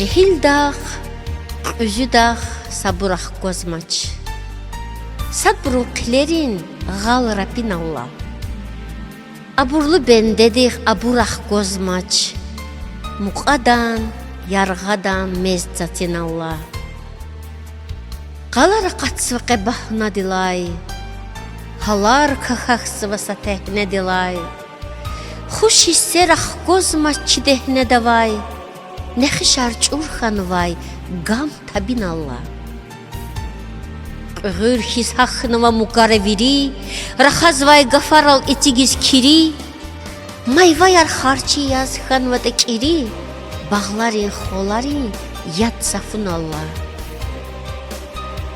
Cehil dağ, özü dağ, sabıraq gözmaç. Sabru qilerin, gal Rabbin Allah. Aburlu bendedik, aburaq gözmaç. Muqadan, yarğadan, mezzatin Allah. Qalar qatsvaqe bahna dilay. Halar kahaqsvasa tehne dilay. Xush hisseraq gözmaççı dehne davay. Nexişar çurxan vay, gam tabin Allah. Qığır his haxnıva muqareviri, raxaz vay gafaral etigiz kiri. Mayvayar xarçı yaz xanvada kiri, bağlarin xolarin yad safun Allah.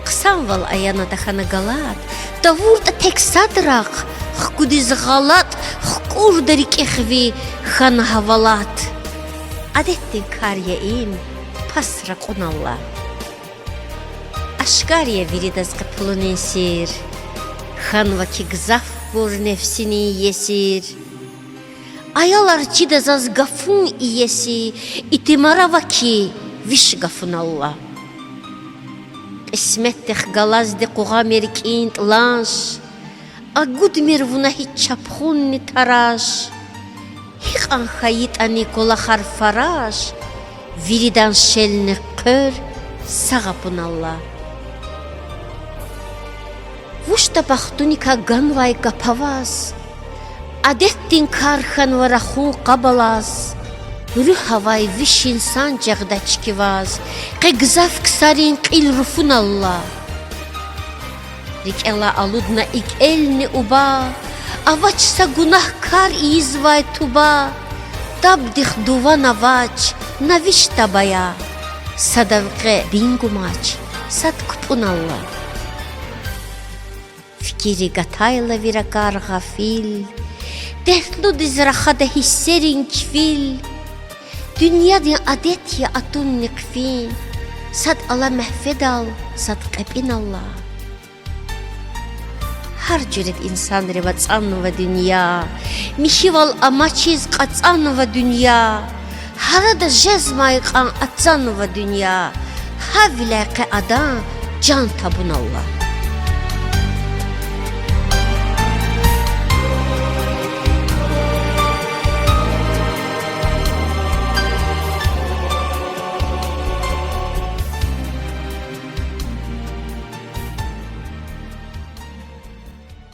Qısan val ayana da xana galat, davurda tek sadrak, xkudiz galat, xkurdarik exvi xana havalat. Adettin karyein, pasra qonallah. Aşkariye viridaz qıpılın ensir, xanva ki gzaf bur nefsini yesir. Ayalar çidazaz gafun iyesi, itimarava ki viş gafun Allah. Esmettih galazde kuğamerik int lanş, agud mirvuna hiç çapxun ni taraş. Hiqan xayit ani kola harfaraş, viridan şelni qır, sağapun Allah. Vuşta baxtunika ganvay kapavaz, adettin karxan varaxu qabalaz, rühavay viş insan cağda çikivaz, qigzaf ksarin qil rufun Allah. Rik ela aludna ik elni uba, avaçsa günahkar izvay tuba, dabdih duvan avaç, naviş tabaya, sadavqe bingumaç, sadkupun Allah. Fikiri gatayla virakar gafil, dehlu dizrahada hisserin kfil, dünyada adet ya atun nikfin, sad Allah mehfedal, sad qepin Allah. Har cüret insan revatsanova dünya, mişival amaçiz qatsanova dünya, harada jezmay qan atsanova dünya, havilaqe adam can tabun Allah.